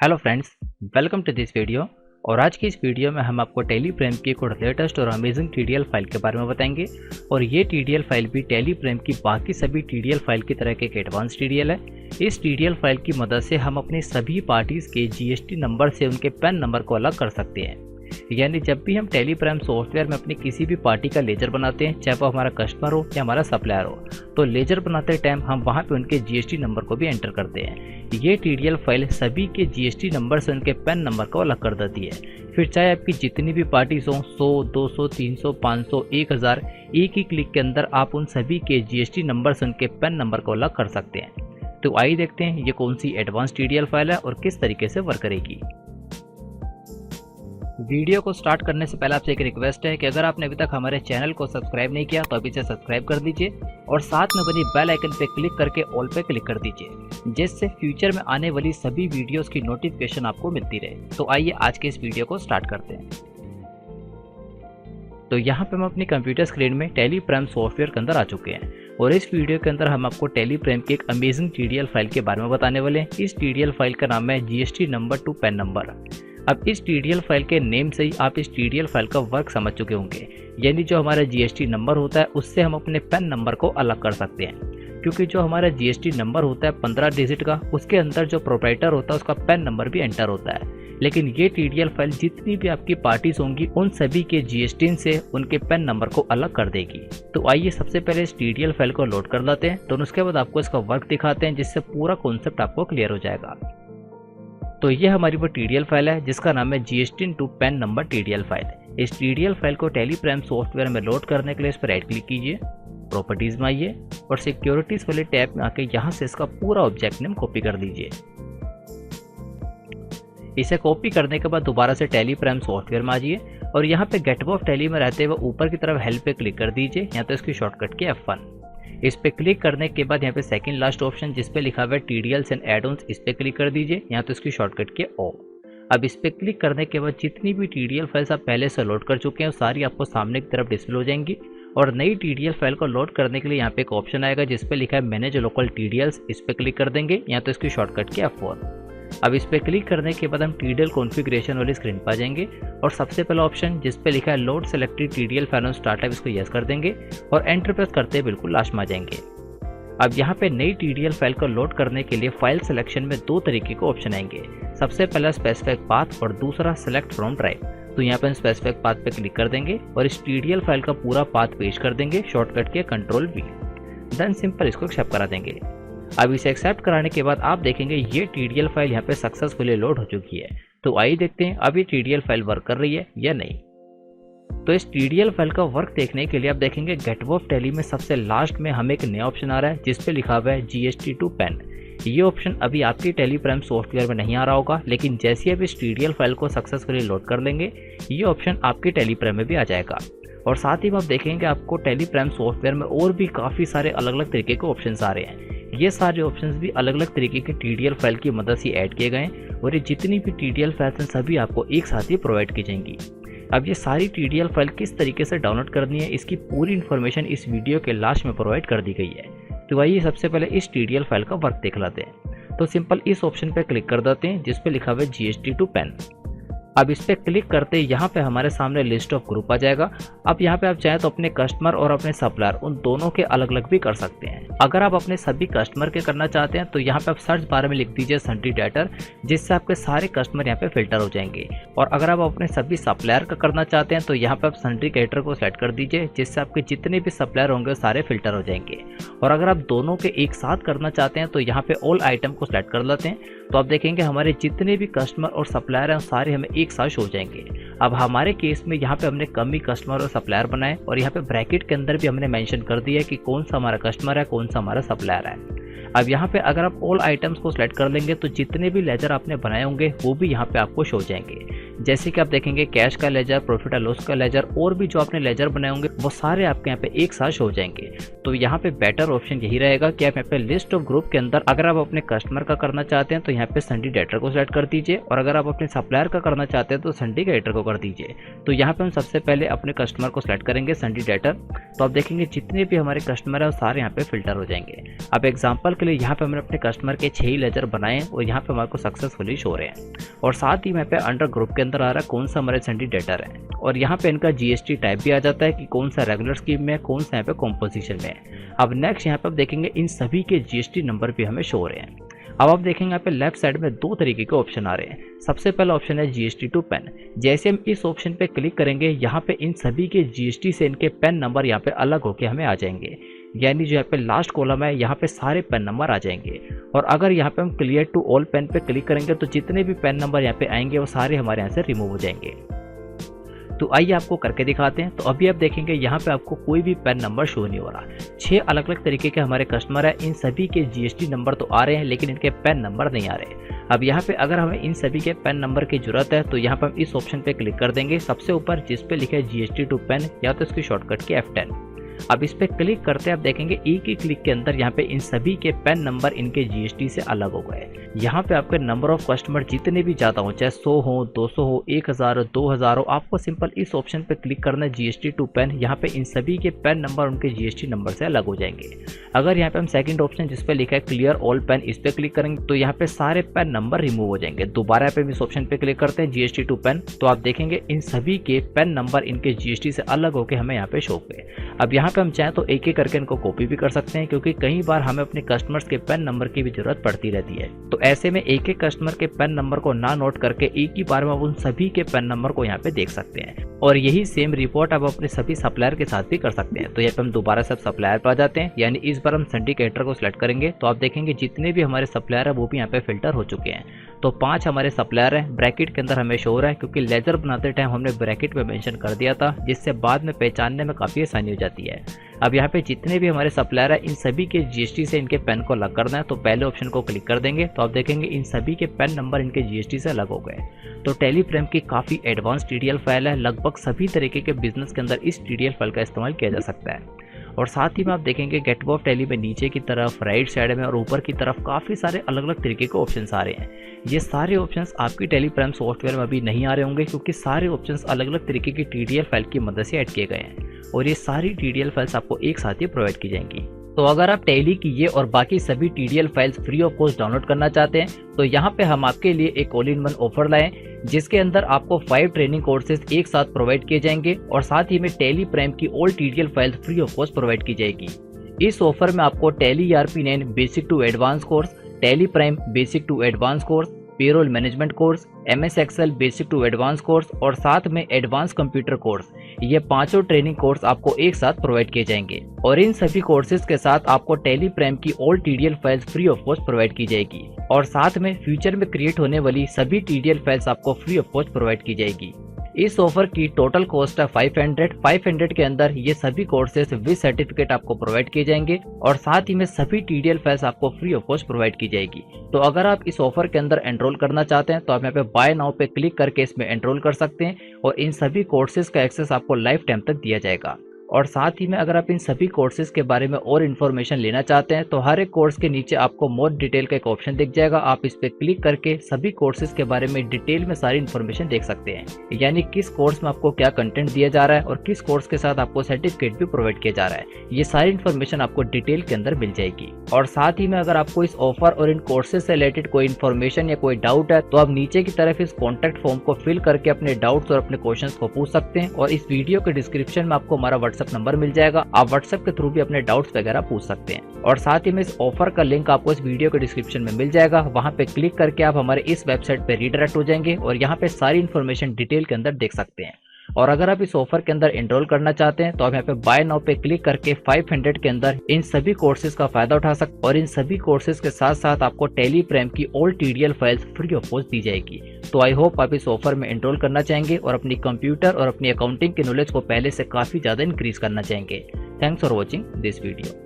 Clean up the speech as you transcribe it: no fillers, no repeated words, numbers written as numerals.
Hello friends, welcome to this video. और आज की इस वीडियो में हम आपको टैली प्रेम की कुछ लेटेस्ट और अमेजिंग टीडीएल फाइल के बारे में बताएंगे। और ये टीडीएल फाइल भी टैली प्रेम की बाकी सभी टीडीएल फाइल की तरह के एक एडवांस टीडीएल है। इस टीडीएल फाइल की मदद से हम अपनी सभी पार्टीज के जीएसटी नंबर से उनके पैन नंबर को अलग कर सकते हैं। यानी जब भी हम टैली प्राइम सॉफ्टवेयर में अपनी किसी भी पार्टी का लेजर बनाते हैं, चाहे वो हमारा कस्टमर हो या हमारा सप्लायर हो, तो लेजर बनाते टाइम हम वहाँ पे उनके जीएसटी नंबर को भी एंटर करते हैं। ये टीडीएल फाइल सभी के जीएसटी नंबर से उनके पैन नंबर को अलग कर देती है। फिर चाहे आपकी जितनी भी पार्टीज हों, 100, 200, 300, 500, 1000, एक ही क्लिक के अंदर आप उन सभी के जीएसटी नंबर से उनके पैन नंबर को अलग कर सकते हैं। तो आइए देखते हैं ये कौन सी एडवांस टीडीएल फाइल है और किस तरीके से वर्क करेगी। वीडियो को स्टार्ट करने से पहले आपसे एक रिक्वेस्ट है कि अगर आपने अभी तक हमारे चैनल को सब्सक्राइब नहीं किया तो अभी से सब्सक्राइब कर दीजिए और साथ में बनी बेल आइकन पे क्लिक करके ऑल पे क्लिक कर दीजिए, जिससे फ्यूचर में आने वाली सभी वीडियोस की नोटिफिकेशन आपको मिलती रहे। तो आइए आज के इस वीडियो को स्टार्ट करते हैं। तो यहाँ पे हम अपनी कंप्यूटर स्क्रीन में टैली प्राइम सॉफ्टवेयर के अंदर आ चुके हैं और इस वीडियो के अंदर हम आपको टैली प्राइम की एक अमेजिंग टीडीएल फाइल के बारे में बताने वाले हैं। इस टीडीएल फाइल का नाम है GST number two PAN number. अब इस टीडीएल फाइल के नेम से ही आप इस टीडीएल फाइल का वर्क समझ चुके होंगे। यानी जो हमारा जीएसटी नंबर होता है उससे हम अपने पैन नंबर को अलग कर सकते हैं, क्योंकि जो हमारा जीएसटी नंबर होता है 15 डिजिट का, उसके अंदर जो प्रोप्राइटर होता है उसका पैन नंबर भी एंटर होता है। लेकिन ये टीडीएल फाइल जितनी भी आपकी पार्टीज होंगी उन सभी के जीएसटी से उनके पैन नंबर को अलग कर देगी। तो आइए सबसे पहले इस टीडीएल फाइल को लोड कर लेते हैं, तो उसके बाद आपको इसका वर्क दिखाते हैं, जिससे पूरा कॉन्सेप्ट आपको क्लियर हो जाएगा। तो ये हमारी वो टीडीएल फाइल है जिसका नाम है GST to PAN number TDL file. इस टीडीएल फाइल को टैली प्राइम सॉफ्टवेयर में लोड करने के लिए इस पर राइट क्लिक कीजिए, प्रॉपर्टीज में आइए और सिक्योरिटीज वाले टैब में आके यहाँ से इसका पूरा ऑब्जेक्ट नेम कॉपी कर दीजिए। इसे कॉपी करने के बाद दोबारा से टैली प्राइम सॉफ्टवेयर में आ जाइए और यहाँ पे गेट ऑफ टैली में रहते हुए ऊपर की तरफ हेल्प पे क्लिक कर दीजिए। यहाँ तो इसकी शॉर्टकट की F1। इस पे क्लिक करने के बाद यहाँ पे सेकंड लास्ट ऑप्शन जिस पे लिखा हुआ है टीडीएल्स एंड एड-ऑन्स, इस पे क्लिक कर दीजिए। यहाँ तो इसकी शॉर्टकट की O। अब इस पे क्लिक करने के बाद जितनी भी टीडीएल फाइल्स आप पहले से लोड कर चुके हैं वो सारी आपको सामने की तरफ डिस्प्ले हो जाएंगी। और नई टीडीएल फाइल को लोड करने के लिए यहाँ पे एक ऑप्शन आएगा जिस पे लिखा है मैनेज लोकल टीडीएल्स, इस पे क्लिक कर देंगे। यहाँ तो इसकी शॉर्टकट की F4। अब इस पे क्लिक करने के बाद हम टीडीएल कॉन्फ़िगरेशन वाली स्क्रीन पर आ जाएंगे और सबसे पहला ऑप्शन जिस पे लिखा है load selected TDL file on startup, इसको यस कर देंगे और एंटर प्रेस करते बिल्कुल लास्ट में आ जाएंगे। अब यहाँ पे नई टीडीएल फाइल को लोड करने के लिए फाइल सिलेक्शन में दो तरीके के ऑप्शन आएंगे। सबसे पहला स्पेसिफिक पाथ और दूसरा सेलेक्ट फ्रॉम ड्राइव। तो यहाँ पे हम स्पेसिफिक पाथ पे क्लिक कर देंगे और इस टीडीएल फाइल का पूरा पाथ पेश कर देंगे शॉर्टकट के Ctrl+V। देन सिंपल इसको एक्सेप्ट करा देंगे। अब इसे एक्सेप्ट कराने के बाद आप देखेंगे ये टीडीएल फाइल यहाँ पे सक्सेसफुली लोड हो चुकी है। तो आइए देखते हैं अब ये टीडीएल फाइल वर्क कर रही है या नहीं। तो इस टीडीएल फाइल का वर्क देखने के लिए आप देखेंगे गेट ऑफ टैली में सबसे लास्ट में हमें एक नया ऑप्शन आ रहा है जिस पे लिखा हुआ है जीएसटी टू पैन। ये ऑप्शन अभी आपकी टैली प्राइम सॉफ्टवेयर में नहीं आ रहा होगा, लेकिन जैसे ही आप इस टीडीएल फाइल को सक्सेसफुली लोड कर लेंगे ये ऑप्शन आपकी टैली प्राइम में भी आ जाएगा। और साथ ही आप देखेंगे आपको टैली प्राइम सॉफ्टवेयर में और भी काफ़ी सारे अलग अलग तरीके के ऑप्शंस आ रहे हैं। ये सारे ऑप्शंस भी अलग अलग तरीके के टीडीएल फाइल की मदद से ऐड किए गए हैं और ये जितनी भी टीडीएल फाइल्स हैं सभी आपको एक साथ ही प्रोवाइड की जाएंगी। अब ये सारी टीडीएल फाइल किस तरीके से डाउनलोड करनी है इसकी पूरी इन्फॉर्मेशन इस वीडियो के लास्ट में प्रोवाइड कर दी गई है। तो आइए सबसे पहले इस टीडीएल फाइल का वर्क देख लेते हैं। तो सिंपल इस ऑप्शन पे क्लिक कर देते हैं जिस पे लिखा हुआ है जीएसटी टू पैन। अब इस पे क्लिक करते यहाँ पे हमारे सामने लिस्ट ऑफ ग्रुप आ जाएगा। अब यहाँ पे आप चाहें तो अपने कस्टमर और अपने सप्लायर उन दोनों के अलग अलग भी कर सकते हैं। अगर आप अपने सभी कस्टमर के करना चाहते हैं तो यहाँ पे आप सर्च बार में लिख दीजिए सन्ड्री डेटर, जिससे आपके सारे कस्टमर यहाँ पे फिल्टर हो जाएंगे। और अगर आप अपने सभी सप्लायर का करना चाहते हैं तो यहाँ पे आप सन्ड्री कैटर को सेलेक्ट कर दीजिए, जिससे आपके जितने भी सप्लायर होंगे वो सारे फिल्टर हो जाएंगे। और अगर आप दोनों के एक साथ करना चाहते हैं तो यहाँ पे ऑल आइटम को सिलेक्ट कर लेते हैं, तो आप देखेंगे हमारे जितने भी कस्टमर और सप्लायर हैं सारे हमें एक साथ शो हो जाएंगे। अब हमारे केस में यहाँ पे हमने कम ही कस्टमर और सप्लायर बनाए और यहाँ पे ब्रैकेट के अंदर भी हमने मेंशन कर दिया है कि कौन सा हमारा कस्टमर है, कौन सा हमारा सप्लायर है। अब यहाँ पे अगर आप ऑल आइटम्स को सिलेक्ट कर लेंगे तो जितने भी लेजर आपने बनाए होंगे वो भी यहाँ पे आपको शो हो जाएंगे। जैसे कि आप देखेंगे कैश का लेजर, प्रॉफिट एंड लॉस का लेजर और भी जो आपने लेजर बनाए होंगे वो सारे आपके यहाँ पे एक साथ शो हो जाएंगे। तो यहाँ पे बेटर ऑप्शन यही रहेगा कि आप यहाँ पे लिस्ट ऑफ ग्रुप के अंदर अगर आप अपने कस्टमर का करना चाहते हैं तो यहाँ पे संडी डेटर को सिलेक्ट कर दीजिए, और अगर आप अपने सप्लायर का करना चाहते हैं तो संडी डेटर को कर दीजिए। तो यहाँ पे हम सबसे पहले अपने कस्टमर को सिलेक्ट करेंगे संडी डेटर। तो आप देखेंगे जितने भी हमारे कस्टमर है वो सारे यहाँ पे फिल्टर हो जाएंगे। अब एग्जाम्पल के लिए यहाँ पे हमने अपने कस्टमर के 6 ही लेजर बनाए और यहाँ पे हमारे को सक्सेसफुली शो हो रहे हैं, और साथ ही यहाँ पे अंडर ग्रुप के अंदर आ रहा है कौन सा हमारे संडी डेटर है, और यहाँ पे इनका जीएसटी टाइप भी आ जाता है कि कौन सा रेगुलर स्कीम में है, कौन सा यहाँ पे कॉम्पोजिशन में है। अब नेक्स्ट यहाँ पे आप देखेंगे इन सभी के जीएसटी नंबर भी हमें शो हो रहे हैं। अब आप देखेंगे यहाँ पे लेफ्ट साइड में 2 तरीके के ऑप्शन आ रहे हैं। सबसे पहला ऑप्शन है जीएसटी टू पेन। जैसे हम इस ऑप्शन पे क्लिक करेंगे यहाँ पे इन सभी के जीएसटी से इनके पेन नंबर यहाँ पे अलग होके हमें आ जाएंगे, यानी जो यहाँ पे लास्ट कॉलम है यहाँ पे सारे पेन नंबर आ जाएंगे। और अगर यहाँ पे हम क्लियर टू ऑल पेन पे क्लिक करेंगे तो जितने भी पेन नंबर यहाँ पे आएंगे वो सारे हमारे यहाँ से रिमूव हो जाएंगे। तो आइए आपको करके दिखाते हैं। तो अभी आप देखेंगे यहाँ पे आपको कोई भी पेन नंबर शो नहीं हो रहा। 6 अलग अलग तरीके के हमारे कस्टमर है, इन सभी के जीएसटी नंबर तो आ रहे हैं लेकिन इनके पेन नंबर नहीं आ रहे। अब यहाँ पे अगर हमें इन सभी के पेन नंबर की जरूरत है तो यहाँ पर हम इस ऑप्शन पे क्लिक कर देंगे, सबसे ऊपर जिस पे लिखा है जीएसटी टू पेन या तो इसकी शॉर्टकट की F10। अब इस पे क्लिक करते हैं आप देखेंगे एक ही क्लिक के अंदर यहाँ पे इन सभी के पेन नंबर इनके जीएसटी से अलग हो गए। यहाँ पे आपके नंबर ऑफ कस्टमर जितने भी ज़्यादा हो, चाहे 100 हो, 200 हो, 1000 हो, 2000 हो, आपको सिंपल इस ऑप्शन पे क्लिक करना है जीएसटी टू पेन। यहाँ पे इन सभी के पेन नंबर उनके जीएसटी नंबर से अलग हो जाएंगे। अगर यहाँ पे हम सेकंड ऑप्शन जिस पे लिखा है क्लियर ऑल पेन, इस पे क्लिक करेंगे तो यहाँ पे सारे पेन नंबर रिमूव हो जाएंगे। दोबारा पे इस ऑप्शन पे क्लिक करते हैं जीएसटी टू पेन, तो आप देखेंगे इन सभी के पेन नंबर इनके जीएसटी से अलग होकर हमें यहाँ पे शो हुए। अब यहाँ पे हम चाहें तो एक एक करके इनको कॉपी भी कर सकते हैं, क्योंकि कई बार हमें अपने कस्टमर्स के पेन नंबर की भी जरूरत पड़ती रहती है। तो ऐसे में एक एक कस्टमर के पेन नंबर को ना नोट करके एक ही बार में आप उन सभी के पेन नंबर को यहाँ पे देख सकते हैं, और यही सेम रिपोर्ट आप अपने सभी सप्लायर के साथ भी कर सकते हैं। तो यहाँ पे हम दोबारा सब सप्लायर पर आ जाते हैं, यानी इस बार हम सिंडिकेटर को सिलेक्ट करेंगे। तो आप देखेंगे जितने भी हमारे सप्लायर है वो भी यहाँ पे फिल्टर हो चुके हैं। तो 5 हमारे सप्लायर हैं, ब्रैकेट के अंदर हमें शो हो रहा है क्योंकि लेजर बनाते टाइम हमने ब्रैकेट में मेंशन कर दिया था, जिससे बाद में पहचानने में काफ़ी आसानी हो जाती है। अब यहाँ पे जितने भी हमारे सप्लायर है इन सभी के जीएसटी से इनके पेन को अलग करना है, तो पहले ऑप्शन को क्लिक कर देंगे तो आप देखेंगे इन सभी के पेन नंबर इनके जीएसटी से अलग हो गए। तो टेलीफ्रेम की काफ़ी एडवांस टीडीएल फाइल है, लगभग सभी तरीके के बिजनेस के अंदर इस टीडीएल फाइल का इस्तेमाल किया जा सकता है। और साथ ही में आप देखेंगे गेटवे ऑफ टैली में नीचे की तरफ, राइट साइड में और ऊपर की तरफ काफ़ी सारे अलग अलग तरीके के ऑप्शंस आ रहे हैं। ये सारे ऑप्शंस आपकी टेलीफ्रेम सॉफ्टवेयर में अभी नहीं आ रहे होंगे, क्योंकि सारे ऑप्शंस अलग अलग तरीके की टीडीएल फाइल की मदद से ऐड किए गए हैं, और ये सारी टीडीएल फाइल्स आपको एक साथ ही प्रोवाइड की जाएंगी। तो अगर आप टैली की ये और बाकी सभी TDL files free of cost download करना चाहते हैं तो यहाँ पे हम आपके लिए एक ऑल इन वन ऑफर लाए, जिसके अंदर आपको 5 ट्रेनिंग कोर्सेज एक साथ प्रोवाइड किए जाएंगे, और साथ ही में टैली प्राइम की all TDL files free of cost provide की जाएगी। इस ऑफर में आपको Tally ERP9 basic to advance course, Tally Prime basic to advance course, payroll management course, MS Excel basic to advance course और साथ में advance computer course, ये 5 training course आपको एक साथ प्रोवाइड किए जाएंगे। और इन सभी कोर्सेज के साथ आपको टैली प्राइम की all TDL files free of cost provide की जाएगी, और साथ में फ्यूचर में क्रिएट होने वाली सभी टीडीएल फाइल्स आपको फ्री ऑफ कॉस्ट प्रोवाइड की जाएगी। इस ऑफर की टोटल कॉस्ट है 500 के अंदर ये सभी कोर्सेज विद सर्टिफिकेट आपको प्रोवाइड किए जाएंगे, और साथ ही में सभी टीडीएल फाइल्स आपको फ्री ऑफ कॉस्ट प्रोवाइड की जाएगी। तो अगर आप इस ऑफर के अंदर एनरोल करना चाहते हैं तो आप यहाँ पे बाय नाउ पे क्लिक करके इसमें एनरोल कर सकते हैं, और इन सभी कोर्सेज का एक्सेस आपको लाइफ टाइम तक दिया जाएगा। और साथ ही में अगर आप इन सभी कोर्सेज के बारे में और इन्फॉर्मेशन लेना चाहते हैं तो हर एक कोर्स के नीचे आपको मोर डिटेल का एक ऑप्शन दिख जाएगा। आप इस पे क्लिक करके सभी कोर्सेज के बारे में डिटेल में सारी इन्फॉर्मेशन देख सकते हैं, यानी किस कोर्स में आपको क्या कंटेंट दिया जा रहा है और किस कोर्स के साथ आपको सर्टिफिकेट भी प्रोवाइड किया जा रहा है। ये सारी इन्फॉर्मेशन आपको डिटेल के अंदर मिल जाएगी। और साथ ही में अगर आपको इस ऑफर और इन कोर्सेज से रिलेटेड कोई इन्फॉर्मेशन या कोई डाउट है तो आप नीचे की तरफ इस कॉन्टेक्ट फॉर्म को फिल करके अपने डाउट्स और अपने क्वेश्चन को पूछ सकते हैं, और इस वीडियो के डिस्क्रिप्शन में आपको हमारा व्हाट्सएप नंबर मिल जाएगा, आप व्हाट्सएप के थ्रू भी अपने डाउट्स वगैरह पूछ सकते हैं। और साथ ही में इस ऑफर का लिंक आपको इस वीडियो के डिस्क्रिप्शन में मिल जाएगा, वहां पे क्लिक करके आप हमारे इस वेबसाइट पे रीडायरेक्ट हो जाएंगे और यहाँ पे सारी इन्फॉर्मेशन डिटेल के अंदर देख सकते हैं। और अगर आप इस ऑफर के अंदर एनरोल करना चाहते हैं तो आप यहाँ पे बाय नाउ पे क्लिक करके 500 के अंदर इन सभी कोर्सेज का फायदा उठा सकते हैं, और इन सभी कोर्सेज के साथ साथ आपको टैली प्राइम की all TDL files free of cost दी जाएगी। तो आई होप आप इस ऑफर में एनरोल करना चाहेंगे और अपनी कंप्यूटर और अपनी अकाउंटिंग की नॉलेज को पहले से काफी ज्यादा इंक्रीज करना चाहेंगे। Thanks for watching this video.